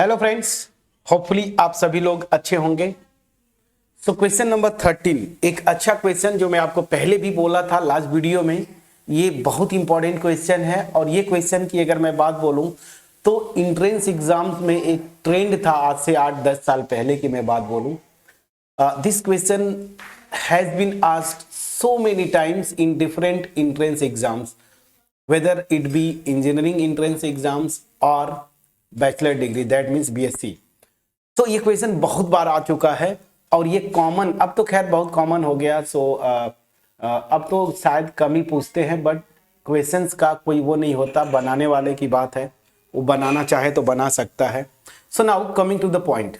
Hello friends, hopefully आप सभी लोग अच्छे होंगे। सो क्वेश्चन नंबर 13 एक अच्छा क्वेश्चन जो मैं आपको पहले भी बोला था लास्ट वीडियो में। ये बहुत इंपॉर्टेंट क्वेश्चन है और ये क्वेश्चन की अगर मैं बात बोलूं तो इंट्रेंस एग्जाम्स में एक ट्रेंड था आज से 8-10 साल पहले की मैं बात बोलूं। This question has been asked so many times in different entrance exams, whether it be engineering entrance exams or bachelor degree, that means BSc। तो ये क्वेश्चन बहुत बार आ चुका है और ये कॉमन, अब तो खैर बहुत कॉमन हो गया। अब तो शायद कम ही पूछते हैं, बट क्वेश्चंस का कोई वो नहीं होता, बनाने वाले की बात है, वो बनाना चाहे तो बना सकता है। So now coming to the point,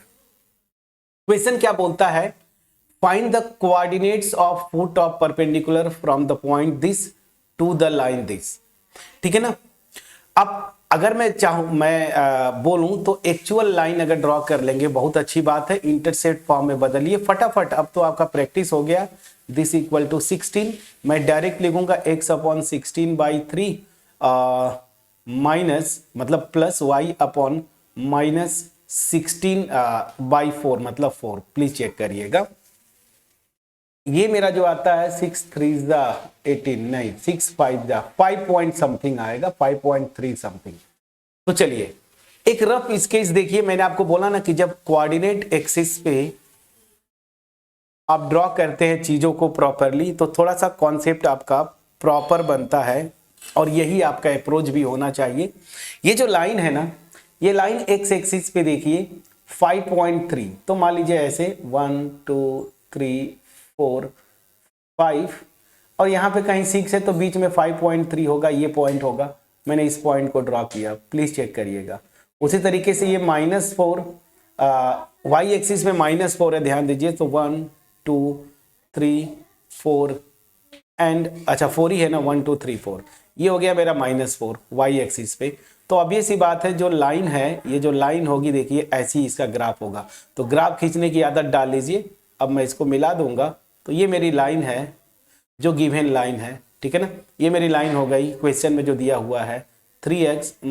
question क्या बोलता है, find the coordinates of foot of perpendicular from the point this to the line this. ठीक है ना। अब अगर मैं चाहूं, मैं बोलूं तो एक्चुअल लाइन अगर ड्रॉ कर लेंगे बहुत अच्छी बात है। इंटरसेप्ट फॉर्म में बदलिए फटाफट, अब तो आपका प्रैक्टिस हो गया। दिस इक्वल टू 16, मैं डायरेक्ट लिखूंगा x अपॉन 16/3 माइनस मतलब प्लस y अपॉन माइनस 16/4 मतलब 4। प्लीज चेक करिएगा, ये मेरा जो आता है 6×3=18 नहीं 6×5 पॉइंट समथिंग आएगा, 5.3 समथिंग। तो चलिए एक रफ स्केच देखिए। मैंने आपको बोला ना कि जब कोऑर्डिनेट एक्सिस पे आप ड्रॉ करते हैं चीजों को प्रॉपरली तो थोड़ा सा कॉन्सेप्ट आपका प्रॉपर बनता है और यही आपका अप्रोच भी होना चाहिए। ये जो लाइन है ना, ये लाइन एक्स एक्सिस पे देखिए 5.3, तो मान लीजिए ऐसे 1 2 3 4 5 और यहाँ पे कहीं 6 है तो बीच में 5.3 होगा, ये पॉइंट होगा। मैंने इस पॉइंट को ड्रॉ किया, प्लीज चेक करिएगा। उसी तरीके से ये -4 वाई एक्सिस में -4 है, ध्यान दीजिए। तो 1 2 3 4 एंड अच्छा 4 ही है ना, 1 2 3 4, ये हो गया मेरा -4 वाई एक्सिस पे। तो अब ये सी बात है, जो लाइन है, ये जो लाइन होगी देखिए ऐसी इसका ग्राफ होगा। तो ग्राफ खींचने की आदत डाल लीजिए। अब मैं इसको मिला दूंगा तो ये मेरी लाइन है जो गिवन लाइन है, ठीक है ना। ये मेरी लाइन हो गई, क्वेश्चन में जो दिया हुआ है 3x -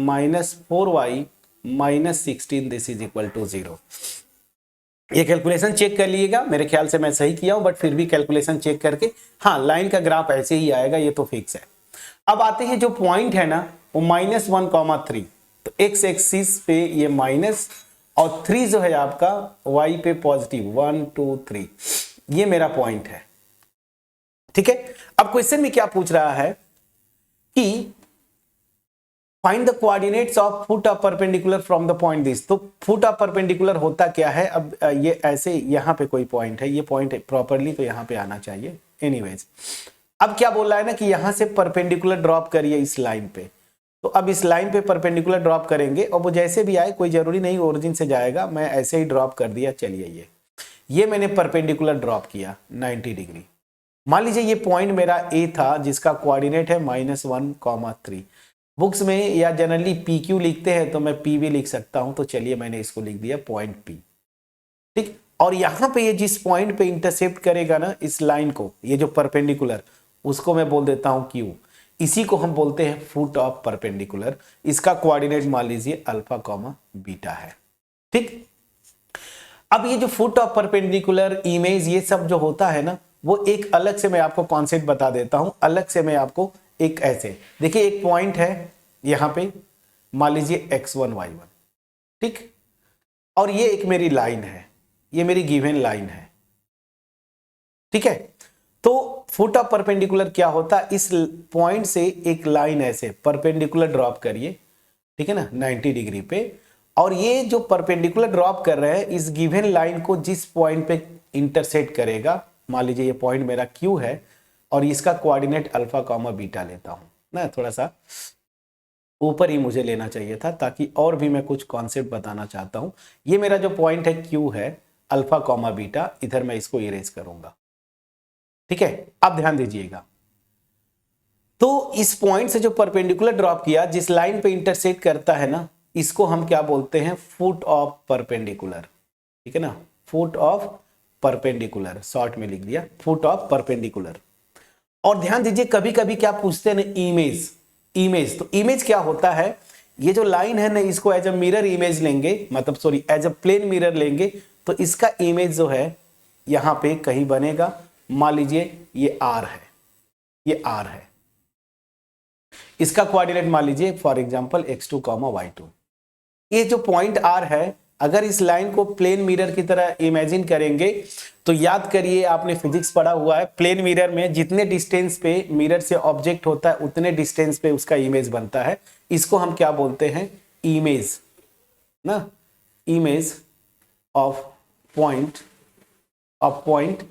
4y - 16 this is equal to 0। ये कैलकुलेशन चेक कर लीजिएगा, मेरे ख्याल से मैं सही किया हूं, बट फिर भी कैलकुलेशन चेक करके, हाँ लाइन का ग्राफ ऐसे ही आएगा, ये तो फिक्स है। अब आते हैं जो पॉइंट है ना वो -1,3, तो x एक्सिस पे ये माइनस और 3 जो है आपका y पे पॉजिटिव 1 2 3, ये मेरा पॉइंट है। ठीक है। अब क्वेश्चन में क्या पूछ रहा है कि find the coordinates of foot of perpendicular from the point this. तो फुट ऑफ परपेंडिकुलर होता क्या है, अब ये ऐसे यहां पे कोई पॉइंट है, ये पॉइंट प्रॉपरली तो यहां पे आना चाहिए। एनीवेज, अब क्या बोल रहा है ना कि यहां से परपेंडिकुलर ड्रॉप करिए इस लाइन पे। तो अब इस लाइन पे परपेंडिकुलर ड्रॉप करेंगे और वो जैसे भी आए, कोई जरूरी नहीं ओरिजिन से जाएगा, मैं ऐसे ही ड्रॉप कर दिया। चलिए ये मैंने परपेंडिकुलर ड्रॉप किया 90 डिग्री। मान लीजिए ये पॉइंट मेरा ए था जिसका कोऑर्डिनेट है -1,3। बुक्स में या जनरली PQ लिखते हैं तो मैं P भी लिख सकता हूं, तो चलिए मैंने इसको लिख दिया पॉइंट P। ठीक, और यहां पे ये जिस पॉइंट पे इंटरसेप्ट करेगा ना इस लाइन को, ये जो परपेंडिकुलर, उसको मैं बोल देता हूं Q। इसी को हम बोलते हैं फुट ऑफ परपेंडिकुलर। इसका कोऑर्डिनेट मान लीजिए α, β है। ठीक, अब ये जो फुट ऑफ परपेंडिकुलर, इमेज, ये सब जो होता है ना, वो एक अलग से मैं आपको कॉन्सेप्ट बता देता हूं। अलग से मैं आपको एक ऐसे देखिए, एक पॉइंट है यहां पे, मान लीजिए x1 y1, ठीक, और ये एक मेरी लाइन है, ये मेरी गिवन लाइन है। ठीक है, तो फुट ऑफ परपेंडिकुलर क्या होता है, इस पॉइंट से एक लाइन ऐसे परपेंडिकुलर ड्रॉप करिए, ठीक है ना, 90 डिग्री पे। और ये जो परपेंडिकुलर ड्रॉप कर रहे हैं इस गिवन लाइन को जिस पॉइंट पे इंटरसेक्ट करेगा, मान लीजिए ये पॉइंट मेरा Q है और इसका कोऑर्डिनेट α, β लेता हूं ना, थोड़ा सा ऊपर ही मुझे लेना चाहिए था ताकि और भी मैं कुछ कॉन्सेप्ट बताना चाहता हूं। ये मेरा जो पॉइंट है Q है α, β, इधर मैं इसको इरेज करूंगा। ठीक है, अब ध्यान दीजिएगा, तो इस पॉइंट से जो परपेंडिकुलर ड्रॉप किया, जिस लाइन पे इंटरसेक्ट करता है ना, इसको हम क्या बोलते हैं, फुट ऑफ परपेंडिकुलर। ठीक है ना, फुट ऑफ परपेंडिकुलर, शॉर्ट में लिख दिया फुट ऑफ परपेंडिकुलर। और ध्यान दीजिए, कभी कभी क्या पूछते हैं ना, इमेज। तो इमेज क्या होता है, ये जो लाइन है ना, इसको एज अ मिरर इमेज लेंगे, मतलब sorry as a plane mirror लेंगे, तो इसका इमेज जो है यहां पे कहीं बनेगा। मान लीजिए ये आर है, ये आर है, इसका कोऑर्डिनेट मान लीजिए फॉर एग्जांपल x2, y2। ये जो पॉइंट आर है, अगर इस लाइन को प्लेन मिरर की तरह इमेजिन करेंगे तो याद करिए, आपने फिजिक्स पढ़ा हुआ है, प्लेन मिरर में जितने डिस्टेंस पे मिरर से ऑब्जेक्ट होता है उतने डिस्टेंस पे उसका इमेज बनता है। इसको हम क्या बोलते हैं? इमेज ना, image of point, of point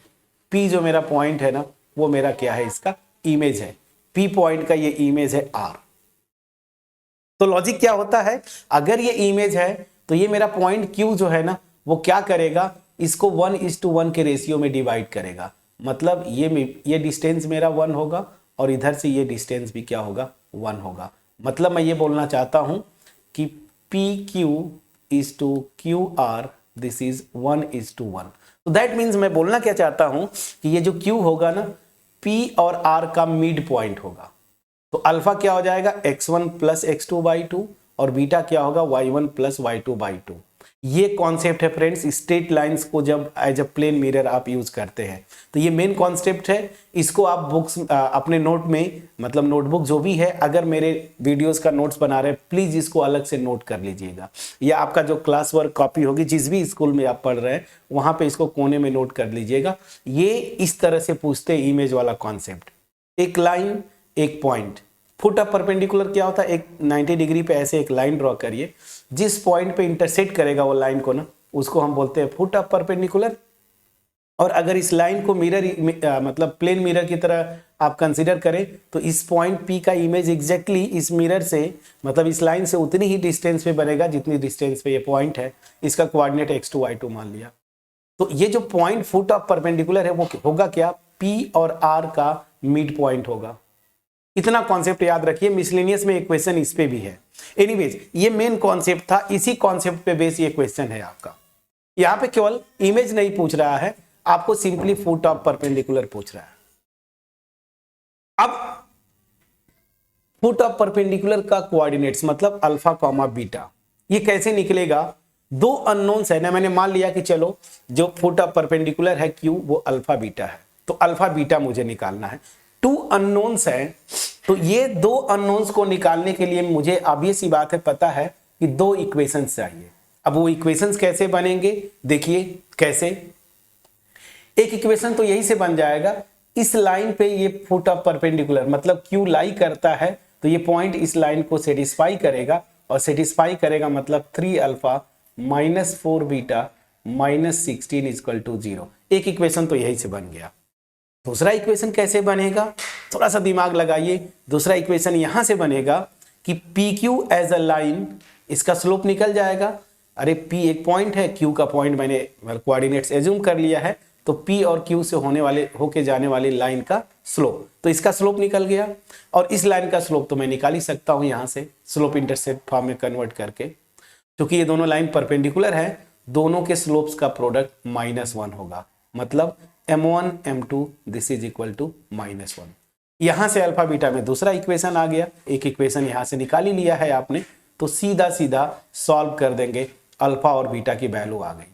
P जो मेरा पॉइंट है ना, वो मेरा क्या है? इसका इमेज है। P पॉइंट का ये इमेज है R। तो लॉजिक क्या होता है, अगर ये इमेज है तो ये मेरा पॉइंट Q जो है ना, वो क्या करेगा? इसको 1:1 के रेशियो में डिवाइड करेगा। मतलब ये डिस्टेंस मेरा 1 होगा और इधर से ये डिस्टेंस भी क्या होगा? 1 होगा। मतलब मैं ये बोलना चाहता हूं कि PQ is to QR, this is 1:1। तो दैट मीन्स मैं बोलना क्या चाहता हूं कि ये जो Q होगा ना, P और R का मिड पॉइंट होगा। तो अल्फा क्या हो जाएगा? x1 प्लस x2/2 और बीटा क्या होगा? y1 plus y2/2। ये कॉन्सेप्ट है फ्रेंड्स, स्ट्रेट लाइंस को जब एज अ प्लेन मिरर आप यूज करते हैं तो ये मेन कॉन्सेप्ट है। इसको आप बुक्स अपने नोट में, मतलब नोटबुक जो भी है, अगर मेरे वीडियोस का नोट्स बना रहे हैं प्लीज इसको अलग से नोट कर लीजिएगा, या आपका जो क्लास वर्क कॉपी होगी जिस भी स्कूल में आप पढ़ रहे हैं वहां पे इसको कोने में नोट कर लीजिएगा। ये इस तरह से पूछते हैं इमेज वाला कॉन्सेप्ट, एक लाइन एक पॉइंट। फुट ऑफ परपेंडिकुलर क्या होता है? एक 90 डिग्री पे ऐसे एक लाइन ड्रॉ करिए, जिस पॉइंट पे इंटरसेक्ट करेगा वो लाइन को ना, उसको हम बोलते हैं फुट ऑफ परपेंडिकुलर। और अगर इस लाइन को मिरर मतलब प्लेन मिरर की तरह आप कंसीडर करें तो इस पॉइंट P का इमेज एग्जैक्टली इस मिरर से, मतलब इस लाइन से उतनी ही डिस्टेंस पे बनेगा जितनी डिस्टेंस पे ये पॉइंट है। इसका कोऑर्डिनेट x2 y2 मान लिया। तो ये जो पॉइंट फुट ऑफ परपेंडिकुलर है वो होगा क्या? P और R का मिड पॉइंट होगा। इतना कॉन्सेप्ट याद रखिए, मिसलेनियस में एक क्वेश्चन इस पे भी है। एनीवेज, ये मेन कॉन्सेप्ट था, इसी कॉन्सेप्ट पे बेस ये क्वेश्चन है आपका। यहां पे केवल इमेज नहीं पूछ रहा है, आपको सिंपली फुट ऑफ परपेंडिकुलर पूछ रहा है। अब फुट ऑफ परपेंडिकुलर का कोऑर्डिनेट्स मतलब अल्फा कॉमा बीटा, ये कैसे निकलेगा? दो अननोन्स है ना, मैंने मान लिया कि चलो जो फुट ऑफ परपेंडिकुलर है Q वो अल्फा बीटा है, तो अल्फा बीटा मुझे निकालना है। 2 अननोन्स है, तो ये 2 अननोन्स को निकालने के लिए मुझे ऑब्वियस सी बात है, पता है कि 2 इक्वेशंस चाहिए। अब वो इक्वेशंस कैसे बनेंगे? देखिए कैसे। एक इक्वेशन तो यही से बन जाएगा, इस लाइन पे ये फुट ऑफ परपेंडिकुलर मतलब Q लाई करता है तो ये पॉइंट इस लाइन को सेटिस्फाई करेगा, और सेटिस्फाई करेगा मतलब 3 alpha minus 4 beta minus 16 equal to 0। एक इक्वेशन तो यही से बन गया। दूसरा इक्वेशन कैसे बनेगा? थोड़ा सा दिमाग लगाइए। दूसरा इक्वेशन यहां से बनेगा कि PQ एज अ लाइन, इसका स्लोप निकल जाएगा। अरे P एक पॉइंट है, Q का पॉइंट मैंने कोऑर्डिनेट्स एज्यूम कर लिया है, तो P और Q से होके जाने वाली लाइन का स्लोप, तो इसका स्लोप निकल गया। और इस लाइन का स्लोप तो मैं निकाल ही सकता हूं यहां से, स्लोप इंटरसेप्ट फॉर्म में कन्वर्ट करके, क्योंकि ये दोनों लाइन परपेंडिकुलर है, दोनों के स्लोप्स का प्रोडक्ट -1 होगा। मतलब m1 m2 this is equal to -1। यहां से अल्फा बीटा में दूसरा इक्वेशन आ गया, एक इक्वेशन यहां से निकाल ही लिया है आपने, तो सीधा सीधा सॉल्व कर देंगे, अल्फा और बीटा की वैल्यू आ गई।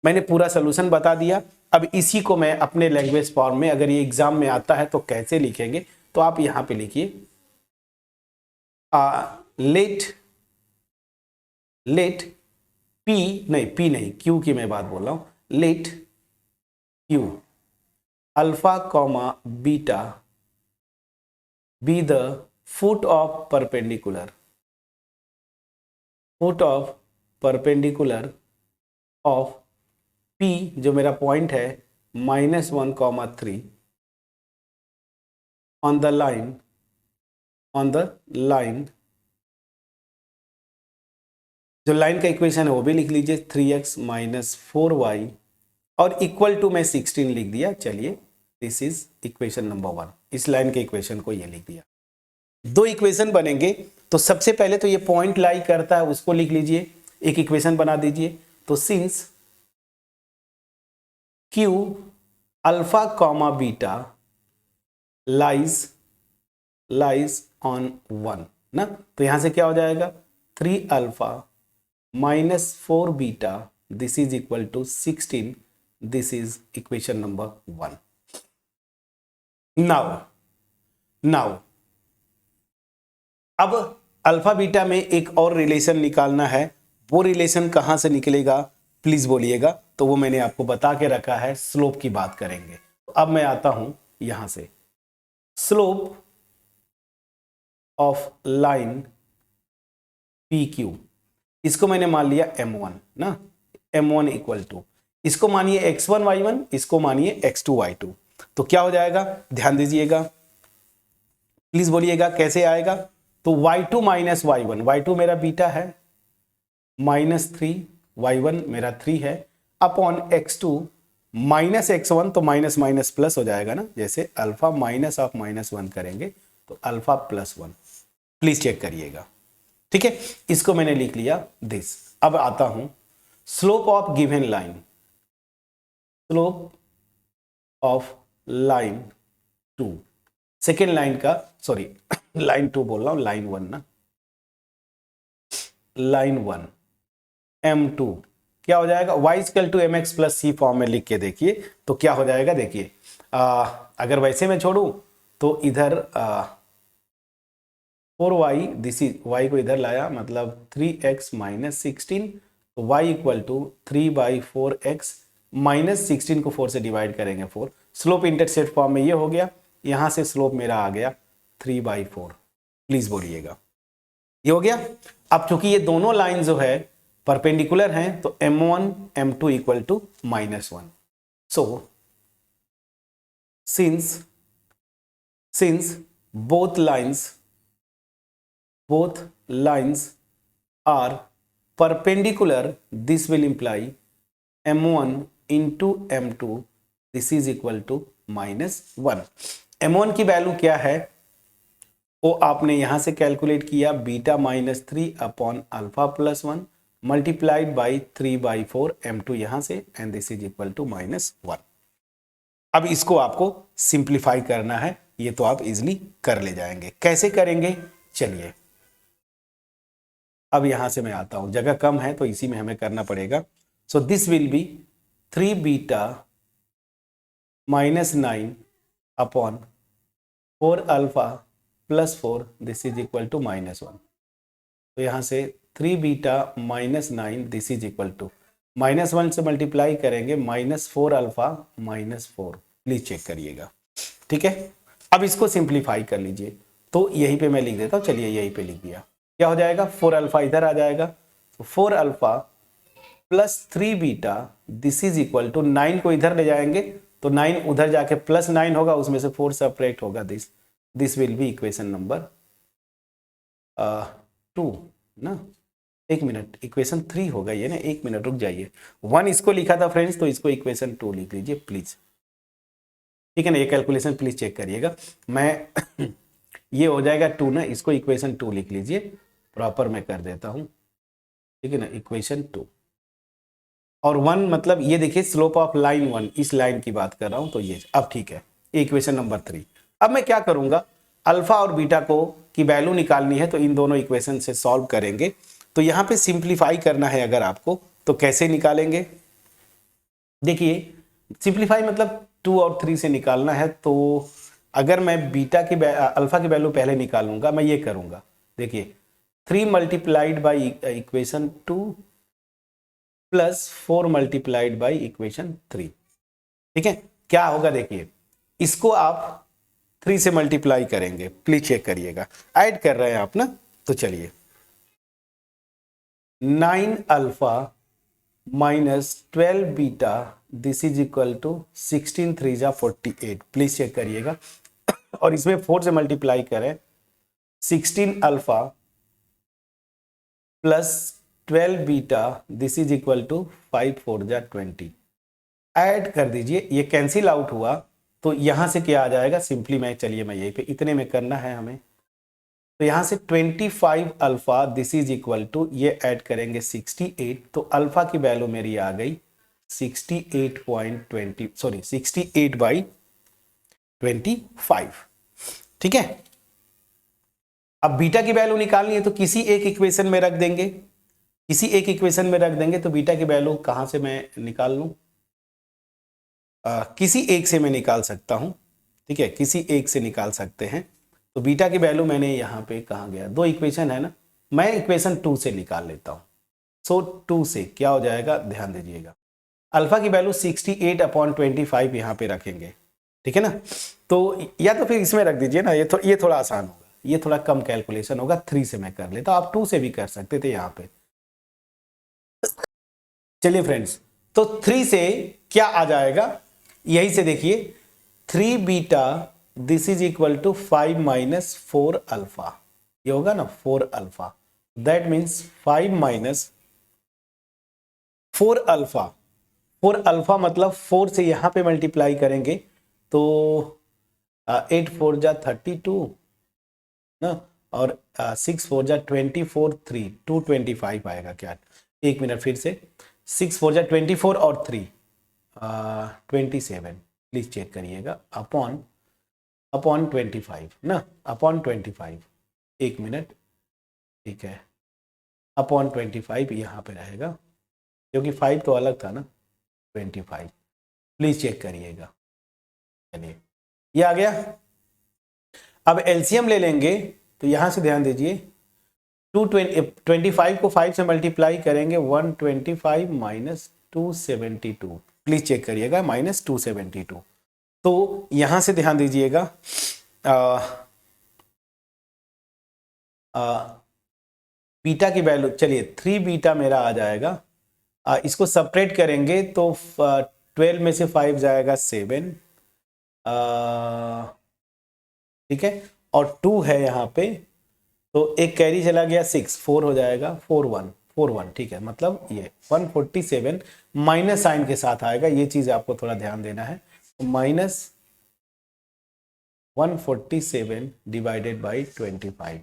मैंने पूरा सोल्यूशन बता दिया। अब इसी को मैं अपने लैंग्वेज फॉर्म में, अगर ये एग्जाम में आता है तो कैसे लिखेंगे, तो आप यहां पे लिखिए लेट P नहीं Q की मैं बात बोल रहा हूं, let Q alpha comma beta be the foot of perpendicular of P जो मेरा पॉइंट है -1, 3 ऑन द लाइन, जो लाइन का इक्वेशन है वो भी लिख लीजिए, 3x माइनस 4y और इक्वल टू मैं 16 लिख दिया। चलिए, दिस इज इक्वेशन नंबर 1। इस लाइन के इक्वेशन को ये लिख दिया। 2 इक्वेशन बनेंगे, तो सबसे पहले तो ये पॉइंट लाई करता है उसको लिख लीजिए, एक इक्वेशन बना दीजिए। तो since Q alpha comma beta lies on 1 ना, तो यहां से क्या हो जाएगा 3 alpha minus 4 beta, this is equal to 16. This is equation number 1. Now अब अल्फा बीटा में एक और रिलेशन निकालना है. वो रिलेशन कहां से निकलेगा प्लीज बोलिएगा. तो वो मैंने आपको बता के रखा है, स्लोप की बात करेंगे. तो अब मैं आता हूं यहां से. Slope of line P Q, इसको मैंने मान लिया m1 ना. m1 इक्वल टू, इसको मानिए x1 y1, इसको मानिए x2 y2. तो क्या हो जाएगा, ध्यान दीजिएगा, प्लीज बोलिएगा कैसे आएगा. तो y2 माइनस y1, y2 मेरा बीटा है -3, y1 मेरा 3 है, अपॉन x2 माइनस x1, तो माइनस माइनस प्लस हो जाएगा ना. जैसे अल्फा माइनस ऑफ -1 करेंगे तो अल्फा +1. प्लीज चेक करिएगा. ठीक है, इसको मैंने लिख लिया दिस. अब आता हूं slope of given line. Slope of line 2, second line का, सॉरी लाइन 2 बोल रहा हूं, लाइन 1 ना. लाइन 1 m2 क्या हो जाएगा, y equal to mx plus c form में लिख के देखिए. तो क्या हो जाएगा देखिए, अगर वैसे मैं छोड़ू तो इधर 4y, दिस इज y को इधर लाया, मतलब 3x माइनस 16. तो y equal to 3/4x minus 16 को 4 से डिवाइड करेंगे 4. स्लोप इंटरसेप्ट फॉर्म में ये हो गया. यहां से स्लोप मेरा आ गया 3/4. प्लीज बोलिएगा, ये हो गया. अब चूंकि ये दोनों लाइन जो है परपेंडिकुलर हैं तो m1 m2 equal to -1. So since both lines are perpendicular, this will imply m1 into m2, this is equal to -1. m1 की वैल्यू क्या है वो आपने यहां से कैलकुलेट किया, beta -3 upon alpha +1 multiplied by 3/4 m2 यहां से, and this is equal to -1. अब इसको आपको सिंप्लीफाई करना है. ये तो आप इजीली कर ले जाएंगे. कैसे करेंगे चलिए, अब यहां से मैं आता हूं, जगह कम है तो इसी में हमें करना पड़ेगा. So this will be 3 beta -9 upon 4 alpha +4, this is equal to -1. तो यहां से 3 beta -9, this is equal to -1 से मल्टीप्लाई करेंगे -4 अल्फा -4. प्लीज चेक करिएगा. ठीक है, अब इसको सिंप्लीफाई कर लीजिए. तो यहीं पे मैं लिख देता हूं, चलिए यहीं पे लिख दिया. क्या हो जाएगा, 4 अल्फा इधर आ जाएगा, तो 4 alpha plus 3 beta, this is equal to 9 को इधर ले जाएंगे तो 9 उधर जाके +9 होगा, उसमें से 4 सेपरेट होगा. This will B equation number 2 ना. एक मिनट, इक्वेशन 3 होगा ये ना, एक मिनट रुक जाइए. 1 इसको लिखा था फ्रेंड्स, तो इसको इक्वेशन 2 लिख लीजिए प्लीज. ठीक है ना, ये कैलकुलेशन प्लीज चेक करिएगा. मैं ये हो जाएगा 2 ना, इसको इक्वेशन 2 लिख लीजिए. प्रॉपर मैं कर देता हूं. ठीक है ना, इक्वेशन 2 और 1 मतलब ये देखिए स्लोप ऑफ लाइन 1, इस लाइन की बात कर रहा हूं. तो ये अब ठीक है, इक्वेशन नंबर 3. अब मैं क्या करूंगा, अल्फा और बीटा को की वैल्यू निकालनी है तो इन दोनों इक्वेशन से सॉल्व करेंगे. तो यहां पे सिंप्लीफाई करना है अगर आपको, तो कैसे निकालेंगे देखिए. सिंप्लीफाई मतलब 2 और 3 से निकालना है. तो अगर मैं बीटा की अल्फा की वैल्यू पहले निकालूंगा, मैं ये करूंगा देखिए, 3 multiplied by equation 2 plus 4 multiplied by equation 3. ठीक है, क्या होगा देखिए, इसको आप 3 से मल्टीप्लाई करेंगे. प्लीज चेक करिएगा, ऐड कर रहे हैं आप ना. तो चलिए 9 alpha minus 12 beta, this is equal to 16 3 जा 48. प्लीज चेक करिएगा. और इसमें 4 से मल्टीप्लाई करें, 16 alpha plus 12 beta, this is equal to 5 4 जा 20. ऐड कर दीजिए, ये कैंसिल आउट हुआ तो यहां से क्या आ जाएगा, सिंपली मैं, चलिए मैं यहीं पे इतने में करना है हमें. तो यहां से 25 alpha, this is equal to, ये ऐड करेंगे 68. तो अल्फा की वैल्यू मेरी आ गई 68/25. ठीक है, अब बीटा की वैल्यू निकालनी है तो किसी एक इक्वेशन में रख देंगे, किसी एक इक्वेशन में रख देंगे। तो बीटा की वैल्यू कहां से मैं निकाल लूं? किसी एक से मैं निकाल सकता हूं, ठीक है, किसी एक से निकाल सकते हैं। तो बीटा की वैल्यू मैंने यहाँ पे कहाँ गया, दो इक्वेशन है ना, मैं इक्वेशन 2 से निकाल लेता हूँ। सो 2 से क्या हो जाएगा, ध्यान दीजिएगा, अल्फा की वैल्यू 68/25 यहाँ पे रखेंगे, ठीक है ना। तो या तो फिर इसमें रख दीजिए ना, ये थोड़ा आसान होगा, ये थोड़ा कम कैलकुलेशन होगा, 3 से मैं कर लेता, आप 2 से भी कर सकते थे यहाँ पे। चलिए फ्रेंड्स, तो 3 से क्या आ जाएगा, यही से देखिए, 3 beta this is equal to 5 minus 4 alpha, ये होगा ना 4 alpha, that means 5 minus 4 alpha. 4 alpha मतलब 4 से यहां पे मल्टीप्लाई करेंगे तो 8 4 जा 32 ना, और 6 4 जा 24, 3 225 आएगा क्या, एक मिनट फिर से, 6 4 जा 24 और 3 27, प्लीज चेक करिएगा, अपॉन 25 ना, अपॉन 25, एक मिनट, ठीक है, अपॉन 25 यहाँ पे रहेगा, क्योंकि 5 तो अलग था ना, 25, प्लीज चेक करिएगा। चलिए ये आ गया। अब एलसीएम ले लेंगे तो यहां से ध्यान दीजिए, 225 को 5 से मल्टीप्लाई करेंगे, 125 माइनस 272, प्लीज चेक करिएगा, माइनस 272। तो यहां से ध्यान दीजिएगा, बीटा की वैल्यू, चलिए 3 बीटा मेरा आ जाएगा, इसको सेपरेट करेंगे तो 12 में से 5 जाएगा 7, ठीक है, और 2 है यहाँ पे, तो एक कैरी चला गया 6, 4 हो जाएगा, 41, ठीक है, मतलब ये 147 माइनस साइन के साथ आएगा, ये चीज आपको थोड़ा ध्यान देना है, माइनस 147 डिवाइडेड बाई 25।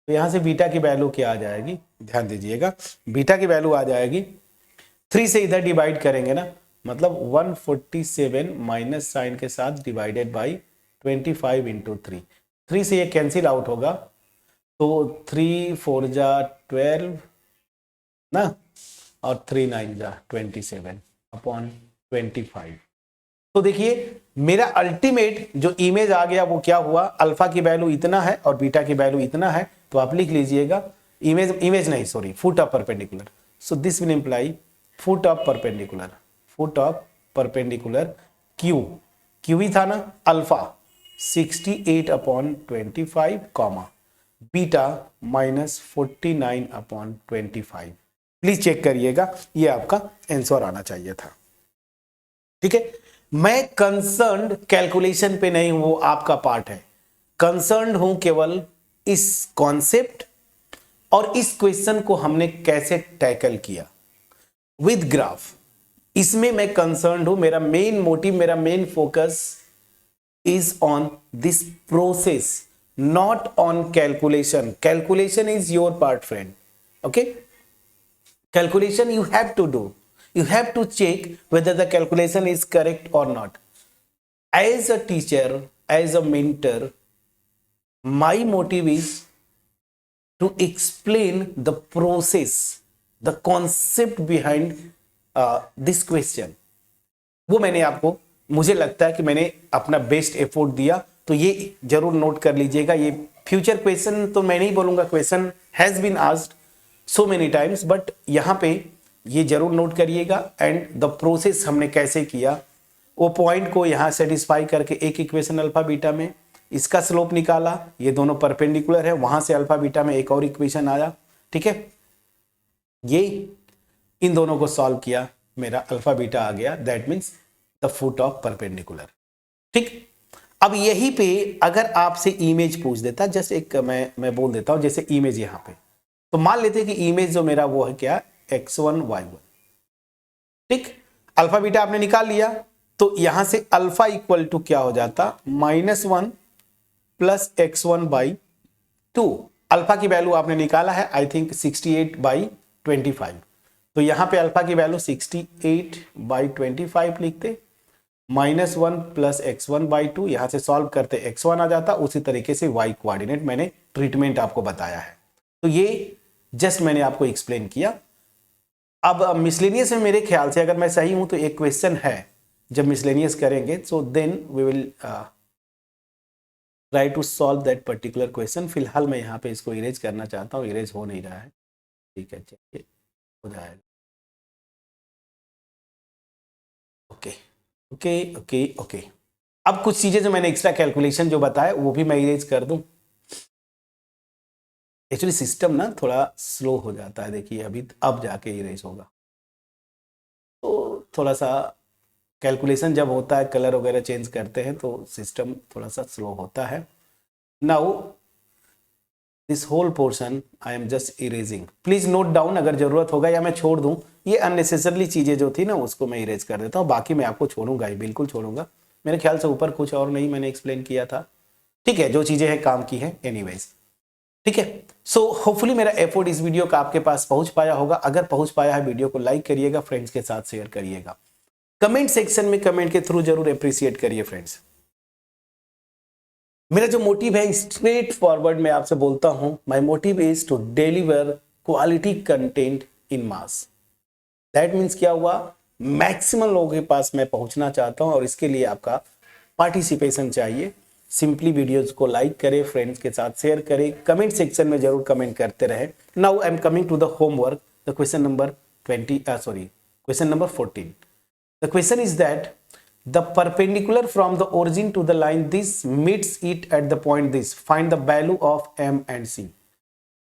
तो यहां से बीटा की वैल्यू क्या आ जाएगी, ध्यान दीजिएगा, बीटा की वैल्यू आ जाएगी, 3 से इधर डिवाइड करेंगे ना, मतलब 147 माइनस साइन के साथ डिवाइडेड बाई 25 इंटू 3 से ये कैंसिल आउट होगा, तो 3 4 जा 12 ना, और 3 9 जा 27 अपॉन 25। तो देखिए मेरा अल्टीमेट जो इमेज आ गया वो क्या हुआ, अल्फा की वैल्यू इतना है और बीटा की वैल्यू इतना है, तो आप लिख लीजिएगा इमेज नहीं, sorry, foot of perpendicular. So this will imply foot of perpendicular Q ही था ना, alpha 68/25 comma beta minus 49/25। Please check करिएगा, ये आपका आंसर आना चाहिए था, ठीक है। मैं कंसर्न्ड कैलकुलेशन पे नहीं हूं, वो आपका पार्ट है, कंसर्न्ड हूं केवल इस कॉन्सेप्ट और इस क्वेश्चन को हमने कैसे टैकल किया विद ग्राफ, इसमें मैं कंसर्न्ड हूं। मेरा मेन मोटिव, मेरा main focus is on this process, not on calculation. Calculation is your part friend, okay. Calculation you have to do, you have to check whether the calculation is correct or not. As a teacher, as a mentor, my motive is to explain the process, the concept behind this question. वो मैंने आपको, मुझे लगता है कि मैंने अपना best effort दिया, तो ये जरूर नोट कर लीजिएगा। ये फ्यूचर क्वेश्चन तो मैं नहीं बोलूंगा, question has been asked so many times, but यहां पे ये जरूर नोट करिएगा। एंड द प्रोसेस हमने कैसे किया, वो पॉइंट को यहां सेटिस्फाई करके एक इक्वेशन अल्फा बीटा में इसका स्लोप निकाला, ये दोनों परपेंडिकुलर है, वहां से अल्फा बीटा में एक और इक्वेशन आया, ठीक है, ये इन दोनों को सॉल्व किया, मेरा अल्फा बीटा आ गया, that means the foot of perpendicular, ठीक। अब यही पे अगर आपसे इमेज पूछ देता, जस्ट एक मैं बोल देता हूं, जैसे इमेज यहां पे, तो मान लेते हैं कि इमेज जो मेरा वो है क्या, x1 y1, ठीक। अल्फा बीटा आपने निकाल लिया, तो यहां से अल्फा इक्वल टू क्या हो जाता, -1 प्लस x1/2। अल्फा की वैल्यू आपने निकाला है आई थिंक 68/25, तो यहां पे अल्फा की वैल्यू 68/25 लिखते, -1 प्लस x1/2, यहां से सॉल्व करते x1 आ जाता, उसी तरीके से y कोऑर्डिनेट मैंने ट्रीटमेंट आपको बताया है। तो ये जस्ट मैंने आपको एक्सप्लेन किया। अब मिसलेनियस में मेरे ख्याल से अगर मैं सही हूं तो एक क्वेश्चन है, जब मिसलेनियस करेंगे so then we will try to solve that particular question. फिलहाल मैं यहाँ पे इसको इरेज करना चाहता हूँ, इरेज हो नहीं रहा है, ठीक है चलिए हो जाएगा। Okay okay okay okay. अब कुछ चीजें जो मैंने एक्स्ट्रा कैलकुलेशन जो बताया वो भी मैं इरेज कर दूं। एक्चुअली सिस्टम ना थोड़ा स्लो हो जाता है, देखिए अभी अब जाके इरेज होगा, तो थोड़ा सा कैलकुलेशन जब होता है, कलर वगैरह चेंज करते हैं तो सिस्टम थोड़ा सा स्लो होता है। Now this whole portion I am just erasing, please note down, अगर जरूरत होगा या मैं छोड़ दूं, ये अननेसेसरली चीजें जो थी ना उसको मैं इरेज कर देता हूं, बाकी मैं आपको छोड़ूंगा ही, बिल्कुल छोड़ूंगा। मेरे ख्याल से ऊपर कुछ और नहीं मैंने एक्सप्लेन किया था, ठीक है, जो चीजें हैं काम की है एनीवेज, ठीक है। सो होपफुली मेरा एफर्ट इस वीडियो का आपके पास पहुंच पाया होगा। अगर पहुंच पाया है वीडियो को लाइक करिएगा, फ्रेंड्स के साथ शेयर करिएगा, कमेंट सेक्शन में कमेंट के थ्रू जरूर अप्रिशिएट करिए फ्रेंड्स। मेरा जो मोटिव है स्ट्रेट फॉरवर्ड मैं आपसे बोलता हूं, my motive is to deliver quality content in mass. That means क्या हुआ, मैक्सिमम लोगों के पास मैं पहुंचना चाहता हूं और इसके लिए आपका पार्टिसिपेशन चाहिए। सिंपली वीडियोज को लाइक करें, फ्रेंड्स के साथ शेयर करें, कमेंट सेक्शन में जरूर कमेंट करते रहे। Now I am coming to the homework, the question number 14. The question is that the perpendicular from the origin to the line this meets it at the point this. Find the value of M and C.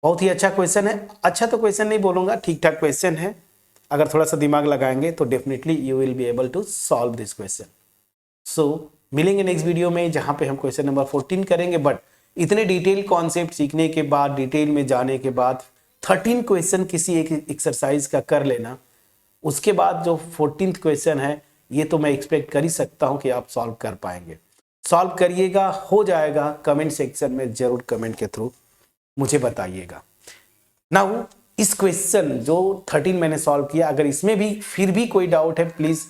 बहुत ही अच्छा question है, अच्छा तो question नहीं बोलूंगा, ठीक ठाक question है। अगर थोड़ा सा दिमाग लगाएंगे तो definitely you will be able to solve this question. So मिलेंगे नेक्स्ट वीडियो में जहां पे हम क्वेश्चन नंबर 14 करेंगे, बट इतने डिटेल कॉन्सेप्ट सीखने के बाद, डिटेल में जाने के बाद 13 क्वेश्चन किसी एक एक्सरसाइज का कर लेना, उसके बाद जो 14th क्वेश्चन है ये तो मैं एक्सपेक्ट कर ही सकता हूं कि आप सॉल्व कर पाएंगे। सॉल्व करिएगा, हो जाएगा, कमेंट सेक्शन में जरूर कमेंट के थ्रू मुझे बताइएगा। नाउ इस क्वेश्चन जो 13 मैंने सॉल्व किया, अगर इसमें भी फिर भी कोई डाउट है please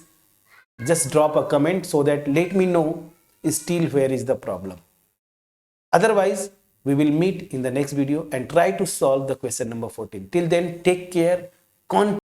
just drop a comment so that let me know still where is the problem. Otherwise we will meet in the next video and try to solve the question number 14. Till then, take care.